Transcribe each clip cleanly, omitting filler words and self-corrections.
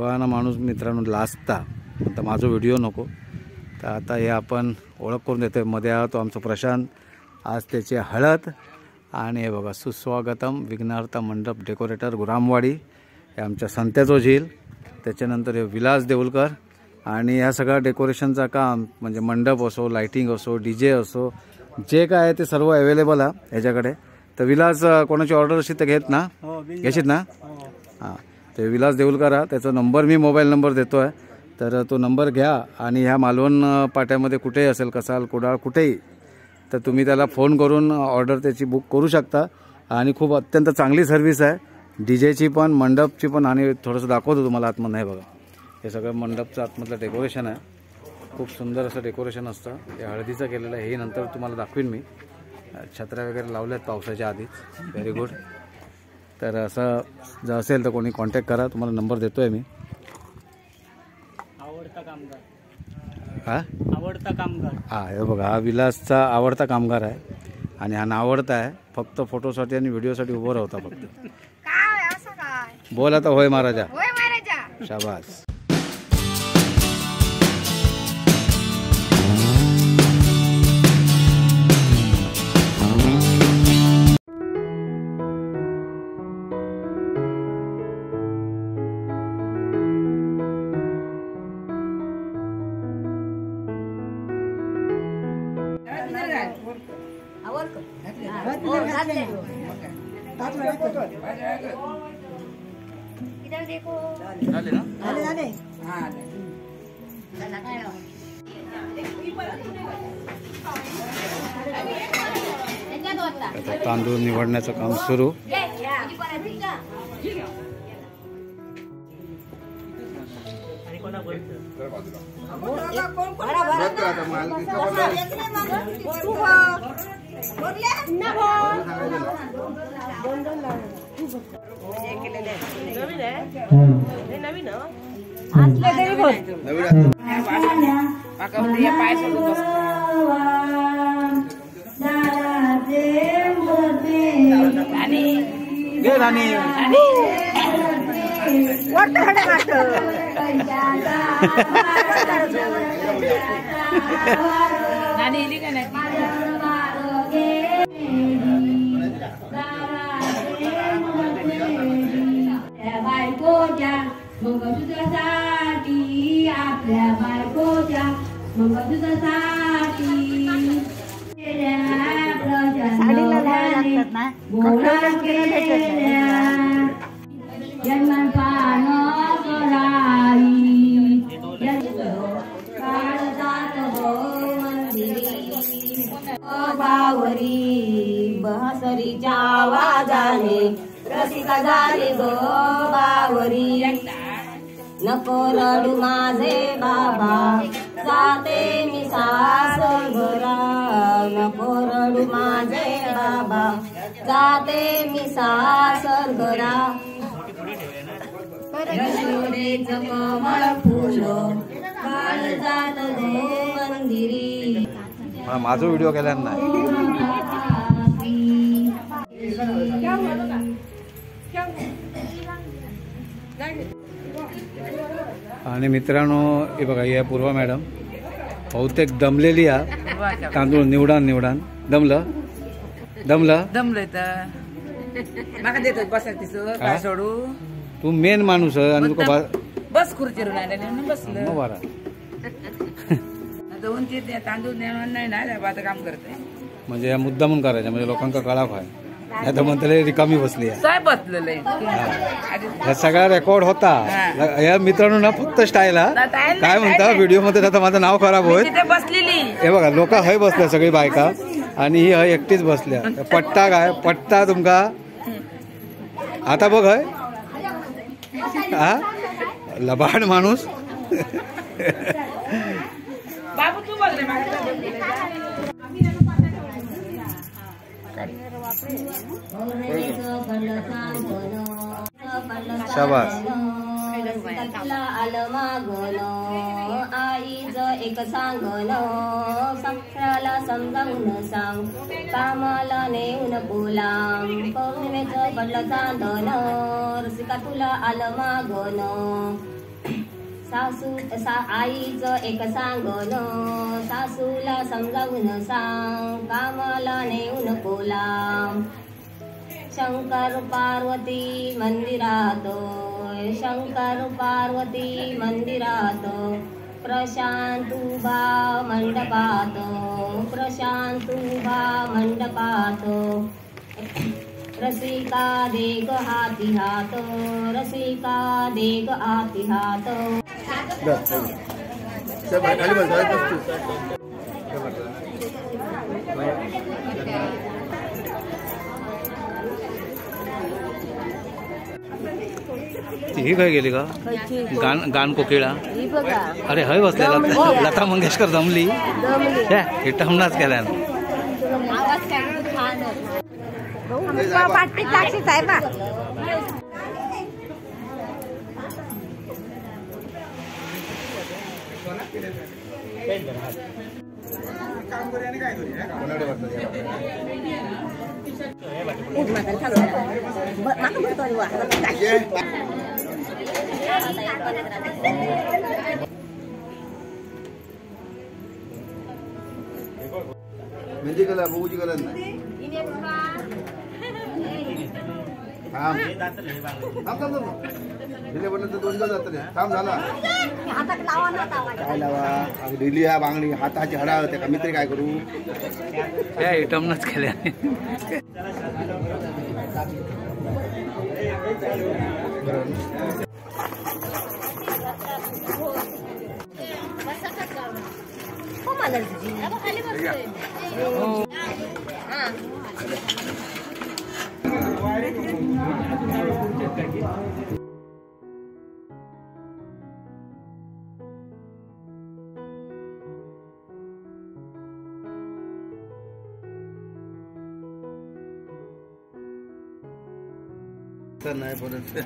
बघा ना माणूस मित्रांनो लाजता आता माझा व्हिडिओ नको तर आता हे आपण ओळख करून देतोय। मध्ये हा तो आमचा प्रशांत, आज त्याची हळद आणि हे बघा सुस्वागतम विघ्नार्थ मंडप डेकोरेटर गुरामवाडी, हे आमच्या संत्याचो झील, त्याच्यानंतर हे विलास देऊलकर आणि ह्या सगळ्या डेकोरेशनचा काम म्हणजे मंडप असो, लाइटिंग असो, डीजे असो, जे काय आहे ते सर्व अवेलेबल आहे ह्याच्याकडे। तर विलास कोणाची ऑर्डर असेल तर घेत ना, घेशीत ना? हां, ते विलास देऊलकर आहे, त्याचा नंबर मी मोबाईल नंबर देतो आहे, तर तो नंबर घ्या आणि ह्या मालवण पाट्यामध्ये कुठेही असेल, कसाल, कुडाळ, कुठेही, तर तुम्ही त्याला फोन करून ऑर्डर त्याची बुक करू शकता। आणि खूप अत्यंत चांगली सर्व्हिस आहे डीजेची पण, मंडपची पण। आणि थोडंसं दाखवतो तुम्हाला आतमध्ये, हे बघा हे सगळं मंडपचं आतमधलं डेकोरेशन आहे, खूप सुंदर असं डेकोरेशन असतं। हे हळदीचं केलेलं आहे, हे नंतर तुम्हाला दाखवीन मी। छत्र्या वगैरे लावल्यात पावसाच्या आधीच, व्हेरी गुड। तर असं जर असेल तर कोणी कॉन्टॅक्ट करा, तुम्हाला नंबर देतो आहे मी। आवडता कामगार, हां आवडता कामगार, हां हे बघा हा विलासचा आवडता कामगार आहे आणि हा नावडता आहे, फक्त फोटोसाठी आणि व्हिडिओसाठी उभं राहता फक्त। काय असं काय बोल आता, होय महाराजा, होय महाराजा, शाबास। इधर देखो, झाले ना? आता तांदूळ निवडण्याचं काम सुरू। मंगळसूत्रासाठी आपल्या बायकोच्या मंगळसूत्रासाठी जन्मपान कराई काळजात हो मंदिरी बावरी बहसरीच्या आवाजाने रसिका झाली गो बावरी। नको रडू माझे बाबा, जाते मी सासर घरा, नको रडू माझे बाबा, जाते मी सासर घरा। यशोदेच कमळ फुल काळजात गो मंदिरी। माझा व्हिडिओ केला नाही आणि मित्रांनो हे बघा, ही पूर्वा मॅडम बहुतेक दमलेली आहे, तांदूळ निवडान दमलं तर माका देतो बसायचं काय सोडू, तू मेन माणूस आहे आणि तुका बस खुर्चीवर नाही बसलं मग बारा दोन ते तांदूळ नाही ना आता काम करते म्हणजे या मुद्दा म्हणून करायचा, म्हणजे लोकांना कळाव आहे, नाही तर म्हणते रिकामी बसली आहे। काय बसलेलं हे सगळा रेकॉर्ड होता या मित्रांनो ना, फक्त स्टाईल काय म्हणता व्हिडिओ मध्ये आता माझं नाव खराब होईल। बसलेली हे बघा लोक हय बसल्या सगळी बायका आणि ही हय एकटीच बसल्या। पट्टा काय पट्टा तुमका आता बघ हय, हा लबाड माणूस। बाबू तू बोल रे शाबास। आलं मागण आईच एक सांगण, साक्षराला समजावून सांग, कामाला नेऊन बोलांग, पौर्णिमेचं पडलं चांदण, रसिका तुला आलं मागण, आईचं एक सांगन सासूला समजावून सांग कामाला नेऊन कोला शंकर पार्वती मंदिरात शंकर पार्वती मंदिरात प्रशांत उभा मंडपात प्रशांत उभा मंडपात रसिका देग हाती हात रसिका देग हाती हात ही काय गेली का गान कोकिळा अरे हय बसलेला लता मंगेशकर जमली हे टमनाच केल्या मेहंदी कलर बघूची गरज नाही दोन जात थांब झाला काय लावा डेली हा बांगडी हाताची हडा होते का मित्र काय करू त्या आयटमनच केल्या नाही परत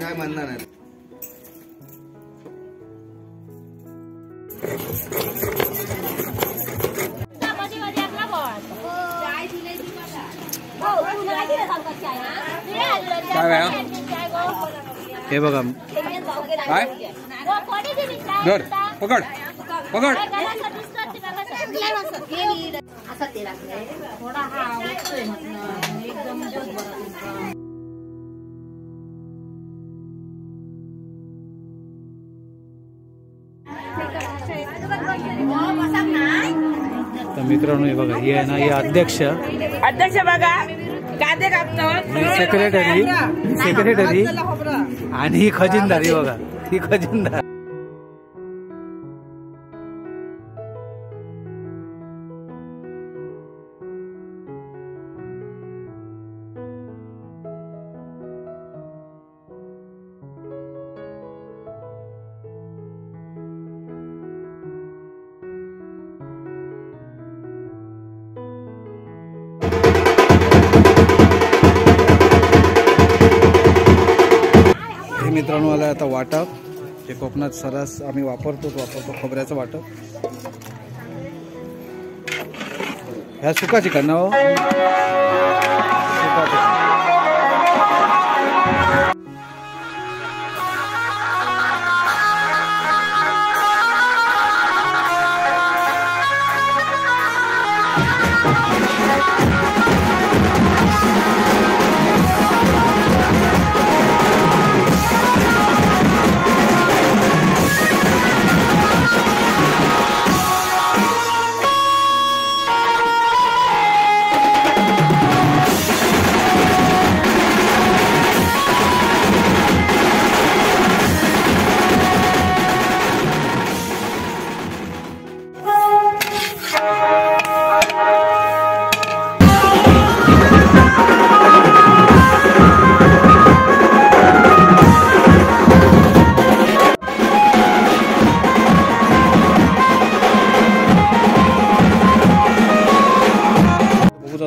काय म्हणणार नाही हे बघा काय धर पकड पकड तर मित्रांनो हे बघा ही आहे ना ही अध्यक्ष बघा कांदे कापतो सेक्रेटरी आणि ही खजिनदार ही बघा ही खजिनदार मित्रांनो आला आता वाटप जे कोकणात सरस आम्ही वापरतो खोबऱ्याचं वाटप ह्या सुका चिकन ना हो सुका चिकन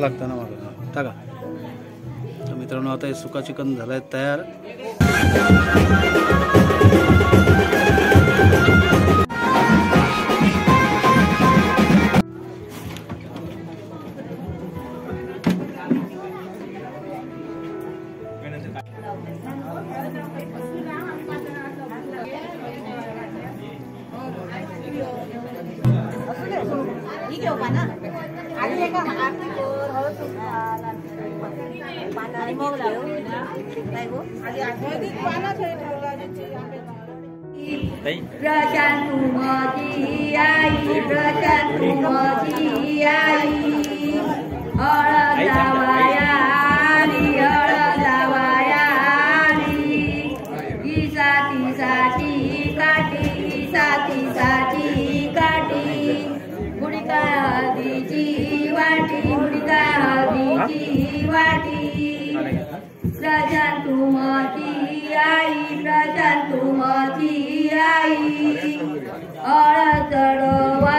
लागतं ना मला टाका तर मित्रांनो आता हे सुका चिकन झालंय तयार प्रशांतुमती आई प्रशांतुमती आई हळद लावाया आली हळद लावाया आली इसाती साती काठी इसाती साती काठी गुडिका हळदीची वाटी गुडिका हळदीची वाटी प्रशांतुमती आई प्रशांतुमती आई हळद चढवा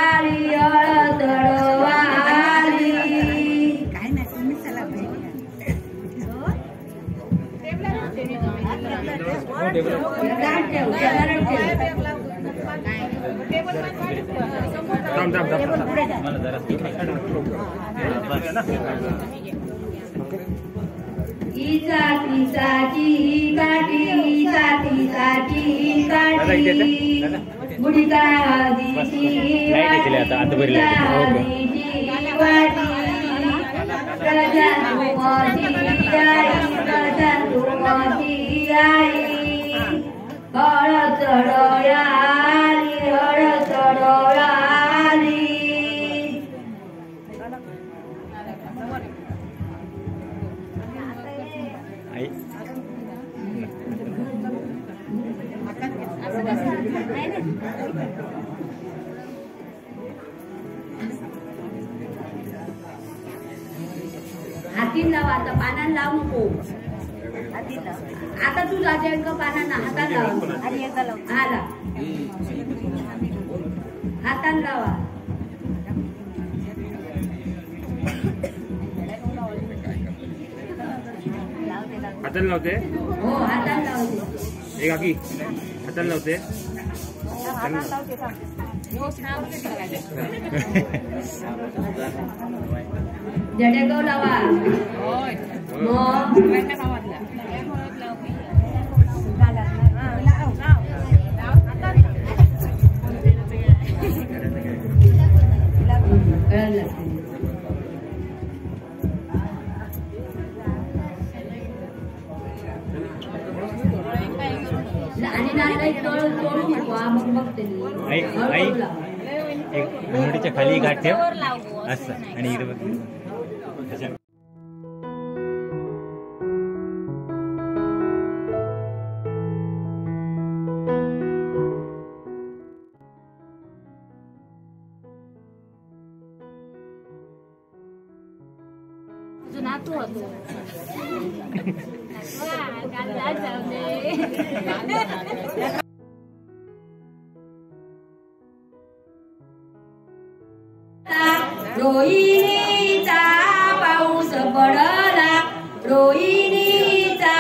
आली हळद चढवा आली काय नाही तुम्ही चला इसाती साची काठी इसाती साची काठी गुडिका हळदीची वाटी गुडिका हळदीची वाटी प्रशांतुमती आई प्रशांतुमती आई हळद चढवया आली हळद चढवया आली हातीन लाव आता पानान लाव नको आता तू जाते पानांना हातात लाव आला हातान लावा हाताला लावते हो हातान लावते एक आकी हाताला लावते जडेगाव लावा आणि नांदाई तोडू नको मग बघते एक घोडीच्या खाली गाठ ठेव असं आणि इकडे बघ रोहिणीचा पाऊस पडला रोहिणीचा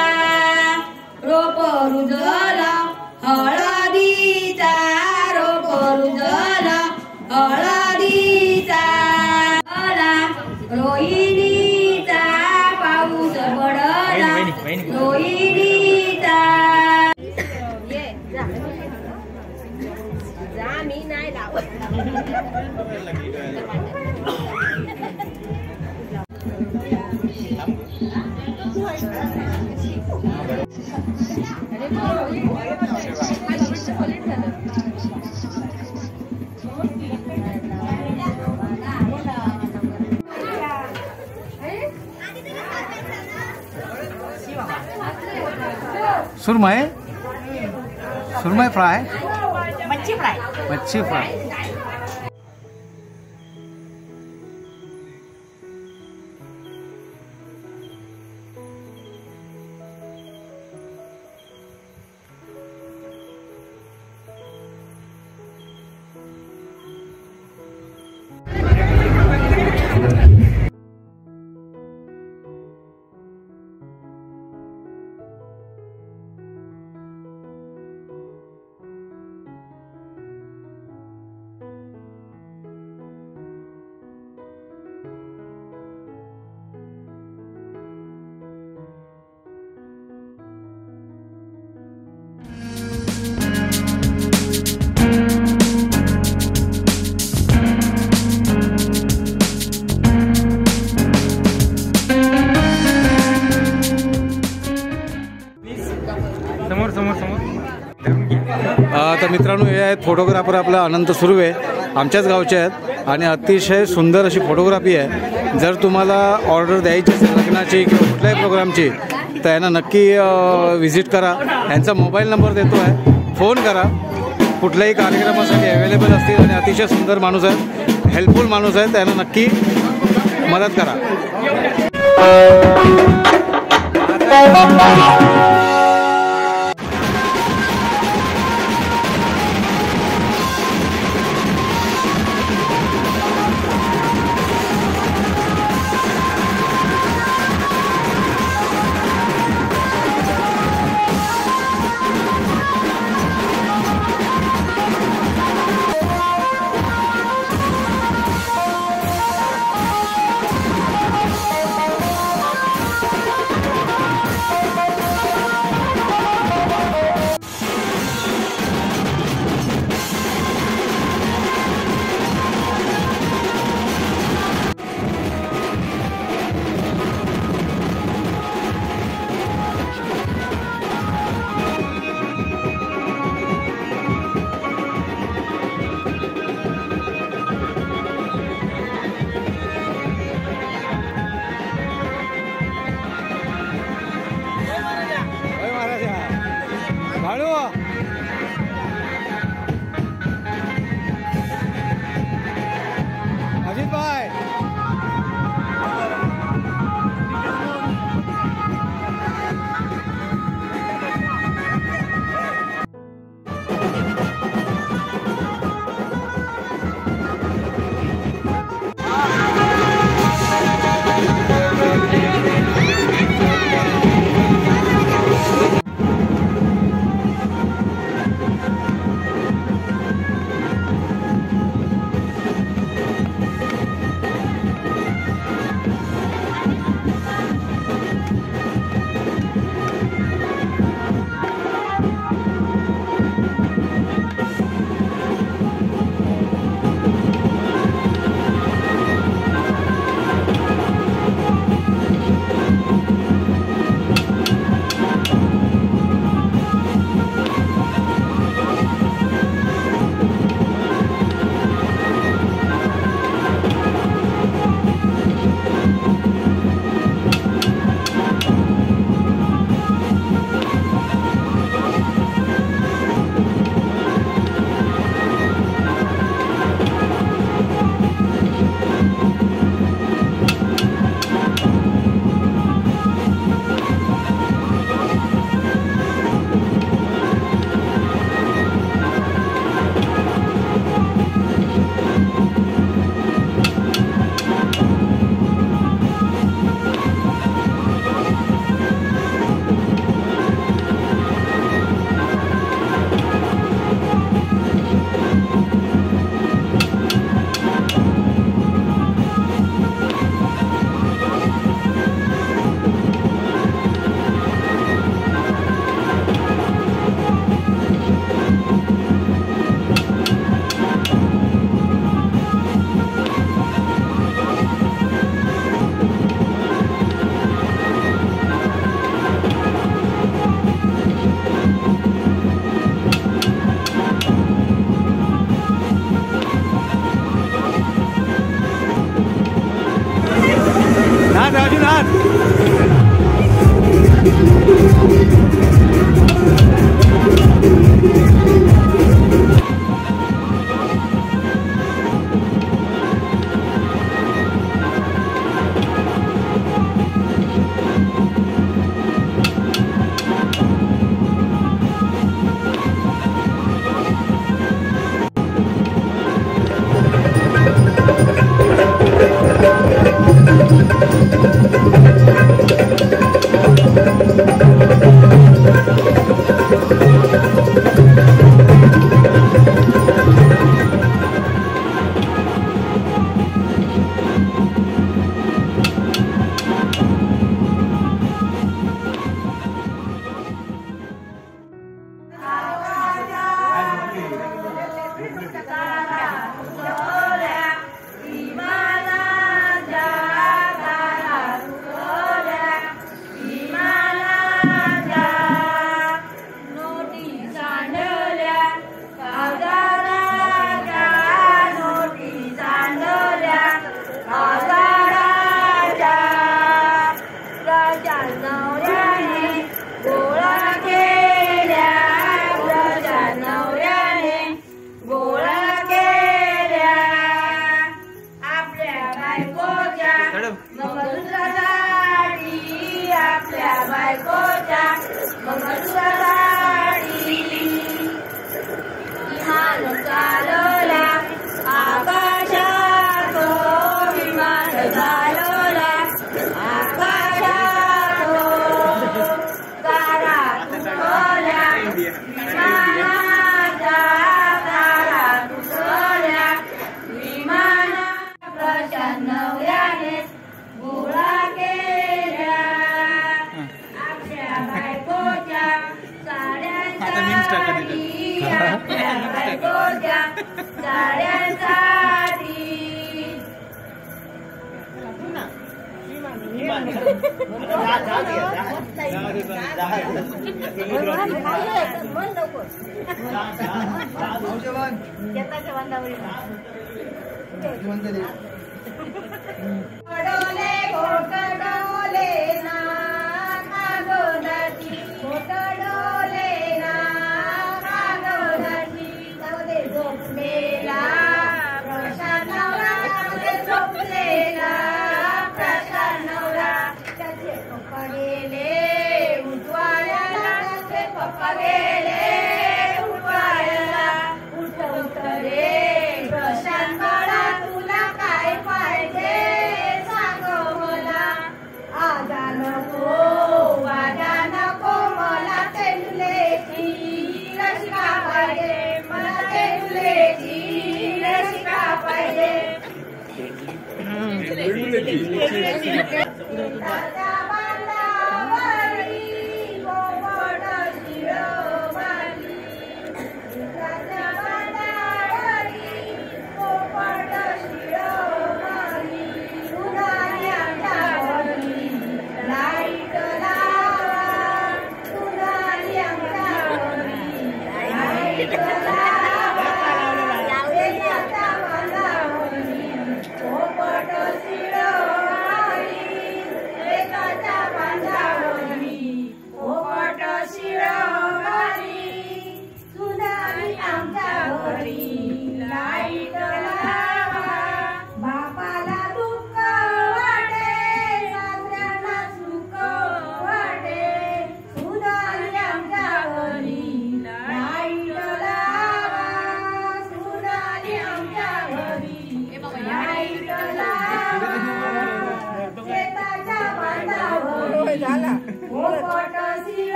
रोप रुजला हळदीचा रोप रुजला हळदीचा रोहिणीचा पाऊस पडला रोहिणीचा जा मी नाही लावत सुरमई सुरमई फ्राय मच्छी फ्राय मच्छी फ्राय तर मित्रांनो, हे आहेत फोटोग्राफर आपला अनंत सुर्वे, आमच्याच गावचे आहेत आणि अतिशय सुंदर अशी फोटोग्राफी आहे. जर तुम्हाला ऑर्डर द्यायची असेल लग्नाची किंवा कुठल्याही प्रोग्रामची तर यांना नक्की व्हिजिट करा. यांचा मोबाईल नंबर देतो आहे, फोन करा. कुठल्याही कार्यक्रमासाठी अवेलेबल असतील आणि अतिशय सुंदर माणूस आहेत, हेल्पफुल माणूस आहेत, त्यांना नक्की मदत करा.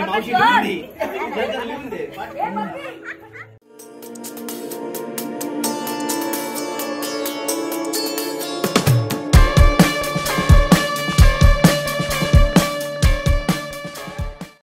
मावशी